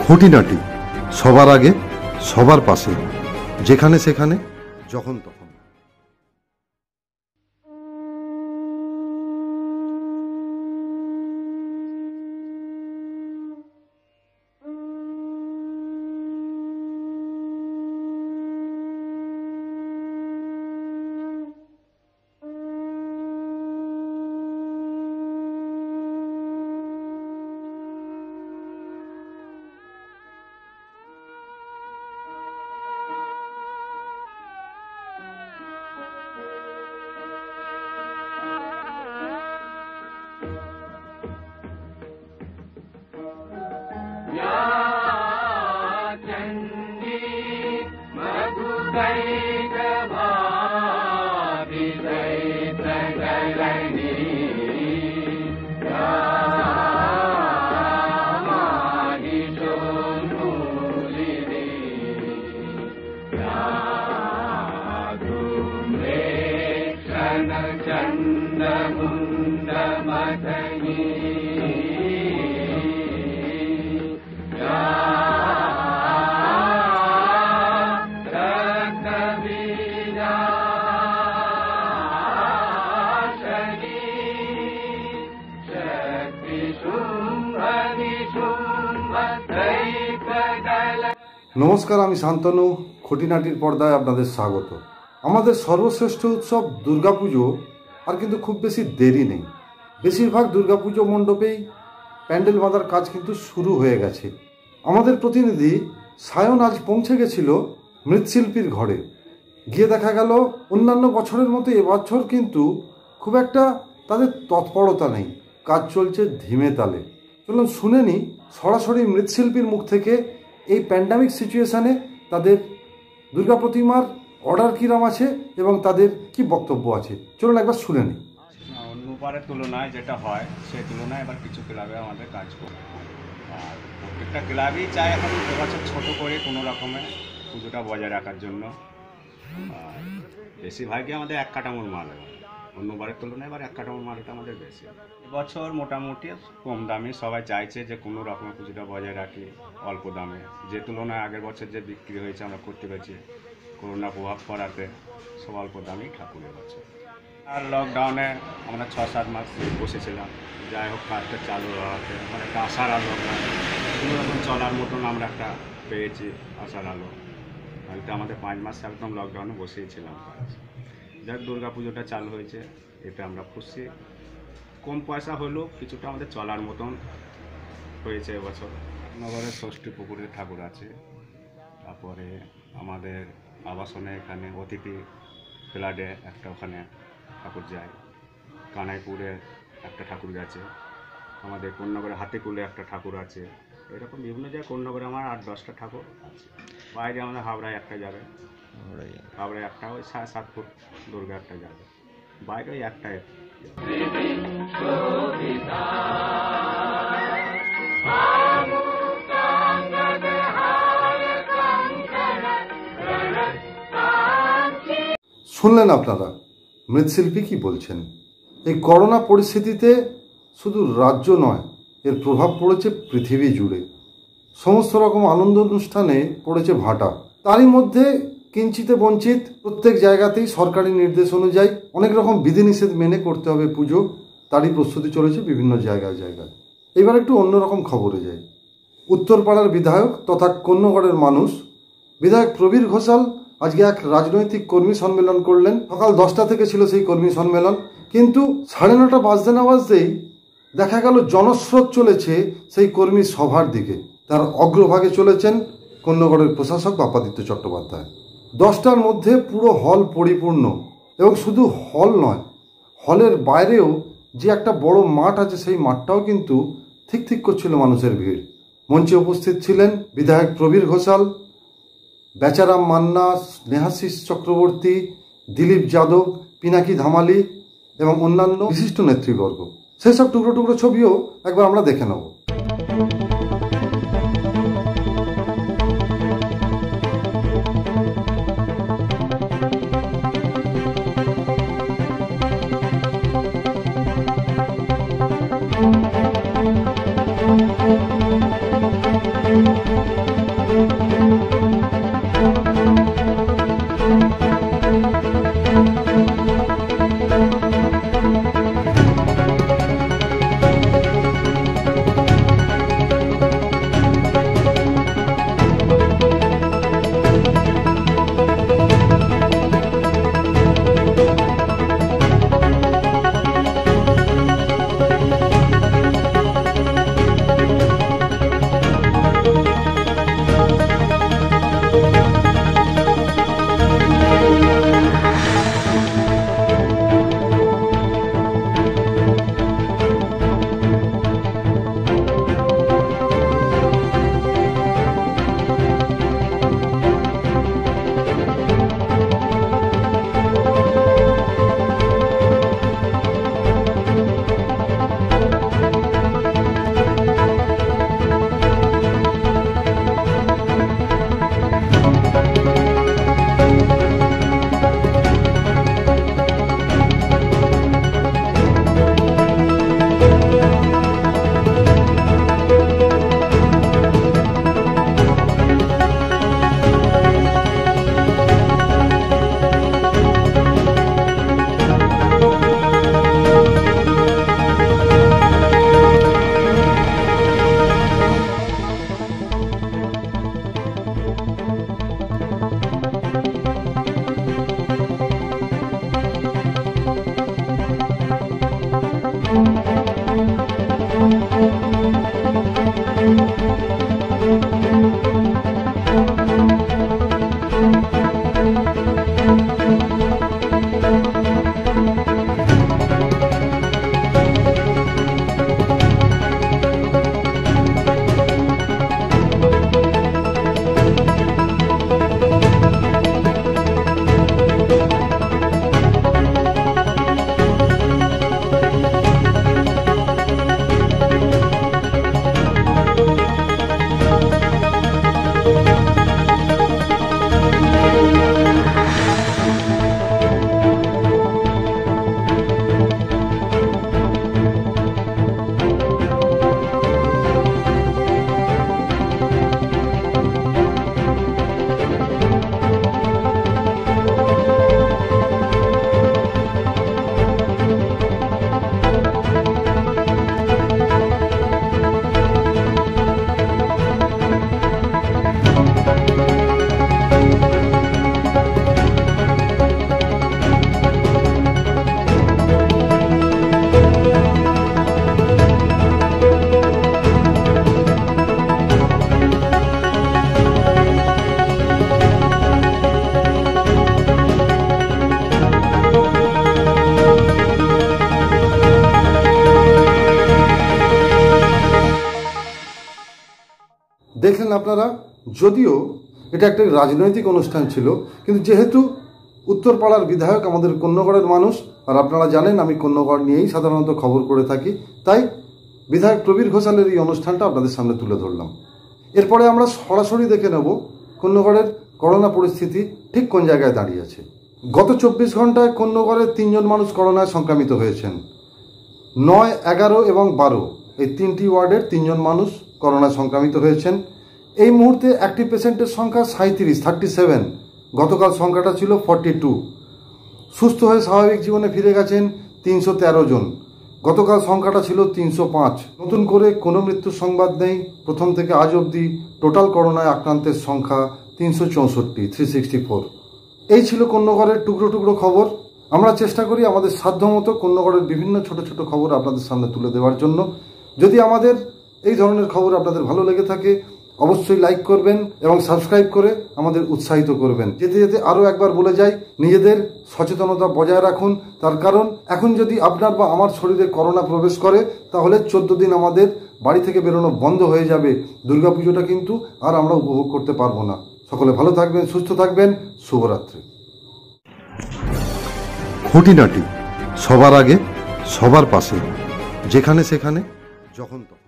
খুঁটিনাটি সবার আগে সবার পাশে, যেখানে সেখানে যখন তখন। নমস্কার, আমি শান্তনু। খুঁটিনাটির পর্দায় আপনাদের স্বাগত। আমাদের সর্বশ্রেষ্ঠ উৎসব দুর্গাপুজো আর কিন্তু খুব বেশি দেরি নেই। বেশিরভাগ দুর্গাপুজো মণ্ডপেই প্যান্ডেল বাঁধার কাজ কিন্তু শুরু হয়ে গেছে। আমাদের প্রতিনিধি সায়ন আজ পৌঁছে গেছিল মৃৎশিল্পীর ঘরে। গিয়ে দেখা গেল অন্যান্য বছরের মতো এবছর কিন্তু খুব একটা তাদের তৎপরতা নেই, কাজ চলছে ধিমে তালে। চলুন শুনে নিই সরাসরি মৃৎশিল্পীর মুখ থেকে এই প্যান্ডামিক সিচুয়েশানে তাদের দুর্গা প্রতিমার অর্ডার কিরাম আছে এবং তাদের কি বক্তব্য আছে। চলুন একবার শুনে নিই। অন্যবারের তুলনায় যেটা হয় সেই তুলনায় এবার কিছু ক্লাবে আমাদের কাজ করবে, আর প্রত্যেকটা ক্লাবই চায় এখন এবছর ছোটো করে কোনো রকমের পুজোটা বজায় রাখার জন্য। আর বেশিরভাগই আমাদের এক কাঠামোর মাল, অন্যবারের তুলনায় এবার এক কাঠামোর মালটা আমাদের বেশি। এবছর মোটামুটি কম দামে সবাই চাইছে যে কোনো রকমের পুজোটা বজায় রাখি অল্প দামে, যে তুলনায় আগের বছর যে বিক্রি হয়েছে আমরা করতে পেরেছি করোনা প্রভাব পড়াতে সব অল্প দামেই ঠাকুর এবছর। আর লকডাউনে আমরা 6-7 মাস বসেছিলাম, যাই হোক কাজটা চালু হওয়াতে মানে একটা আশার আলো, কোনো রকম চলার মতন আমরা একটা পেয়েছি আশার আলো। হয়তো আমাদের 5 মাস একদম লকডাউনে বসেইছিলাম কাজ। যাক দুর্গা পুজোটা চালু হয়েছে, এটা আমরা খুশি। কম পয়সা হলেও কিছুটা আমাদের চলার মতন হয়েছে এবছর। নগরের ষষ্ঠী পুকুরে ঠাকুর আছে, তারপরে আমাদের আবাসনে এখানে অতিথি ফ্ল্যাটে একটা ওখানে ঠাকুর যায়, কানাইপুরে একটা ঠাকুর গেছে, আমাদের কোন্নগরে হাতিকুলে একটা ঠাকুর আছে। এরকম বিভিন্ন জায়গায় কোন্নগরে আমার 8-10টা ঠাকুর আছে। বাইরে আমাদের হাওড়ায় একটা যাবে, হাওড়ায় একটা ওই 7 ফুট দুর্গা একটা যাবে, বাইরে ওই একটাই। শুনলেন আপনারা মৃৎশিল্পী কি বলছেন। এই করোনা পরিস্থিতিতে শুধু রাজ্য নয়, এর প্রভাব পড়েছে পৃথিবী জুড়ে। সমস্ত রকম আনন্দ অনুষ্ঠানে পড়েছে ভাটা। তারই মধ্যে কিঞ্চিতে বঞ্চিত প্রত্যেক জায়গাতেই সরকারি নির্দেশ অনুযায়ী অনেক রকম বিধিনিষেধ মেনে করতে হবে পুজো, তারই প্রস্তুতি চলেছে বিভিন্ন জায়গায় জায়গায়। এবার একটু অন্যরকম খবরে যাই। উত্তরপাড়ার বিধায়ক তথা কোন্নগরের মানুষ বিধায়ক প্রবীর ঘোষাল আজকে এক রাজনৈতিক কর্মী সম্মেলন করলেন। সকাল 10টা থেকে ছিল সেই কর্মী সম্মেলন, কিন্তু 9:30 বাজতে না বাজতেই দেখা গেল জনস্রোত চলেছে সেই কর্মী সভার দিকে। তার অগ্রভাগে চলেছেন কোন্নগরের প্রশাসক বাপ্পাদিত্য চট্টোপাধ্যায়। 10টার মধ্যে পুরো হল পরিপূর্ণ, এবং শুধু হল নয়, হলের বাইরেও যে একটা বড় মাঠ আছে সেই মাঠটাও কিন্তু ঠিক ঠিক করছিল মানুষের ভিড়। মঞ্চে উপস্থিত ছিলেন বিধায়ক প্রবীর ঘোষাল, বেচারাম মান্না, স্নেহাশিস চক্রবর্তী, দিলীপ যাদব, পিনাকি ধামালি এবং অন্যান্য বিশিষ্ট নেতৃবর্গ। সেসব টুকরো টুকরো ছবিও একবার আমরা দেখে নেব। দেখলেন আপনারা, যদিও এটা একটা রাজনৈতিক অনুষ্ঠান ছিল, কিন্তু যেহেতু উত্তরপাড়ার বিধায়ক আমাদের কোন্নগড়ের মানুষ, আর আপনারা জানেন আমি কোন্নগড় নিয়েই সাধারণত খবর করে থাকি, তাই বিধায়ক প্রবীর ঘোষালের এই অনুষ্ঠানটা আপনাদের সামনে তুলে ধরলাম। এরপরে আমরা সরাসরি দেখে নেব কোন্নগড়ের করোনা পরিস্থিতি ঠিক কোন জায়গায় দাঁড়িয়েছে। গত 24 ঘন্টায় কোন্নগড়ের 3 জন মানুষ করোনায় সংক্রামিত হয়েছেন। 9, 11 এবং 12 এই 3টি ওয়ার্ডের 3 জন মানুষ করোনায় সংক্রামিত হয়েছেন। এই মুহূর্তে অ্যাক্টিভ পেশেন্টের সংখ্যা 37। গতকাল সংখ্যাটা ছিল 42। সুস্থ হয়ে স্বাভাবিক জীবনে ফিরে গেছেন 313 জন। গতকাল সংখ্যাটা ছিল 305। নতুন করে কোনো মৃত্যুর সংবাদ নেই। প্রথম থেকে আজ অবধি টোটাল করোনায় আক্রান্তের সংখ্যা 364। এই ছিল কোন্নগড়ের টুকরো টুকরো খবর। আমরা চেষ্টা করি আমাদের সাধ্যমতো কোন্নগড়ের বিভিন্ন ছোট ছোট খবর আপনাদের সামনে তুলে দেওয়ার জন্য। যদি আমাদের এই ধরনের খবর আপনাদের ভালো লেগে থাকে, অবশ্যই লাইক করবেন এবং সাবস্ক্রাইব করে আমাদের উৎসাহিত করবেন। যেতে যেতে আরও একবার বলে যাই, নিজেদের সচেতনতা বজায় রাখুন। তার কারণ এখন যদি আপনার বা আমার শরীরে করোনা প্রবেশ করে, তাহলে 14 দিন আমাদের বাড়ি থেকে বেরোনো বন্ধ হয়ে যাবে। দুর্গাপুজোটা কিন্তু আর আমরা উপভোগ করতে পারবো না। সকলে ভালো থাকবেন, সুস্থ থাকবেন। শুভরাত্রি। খুঁটিনাটি সবার আগে, সবার পাশে, যেখানে সেখানে, যখন তখন।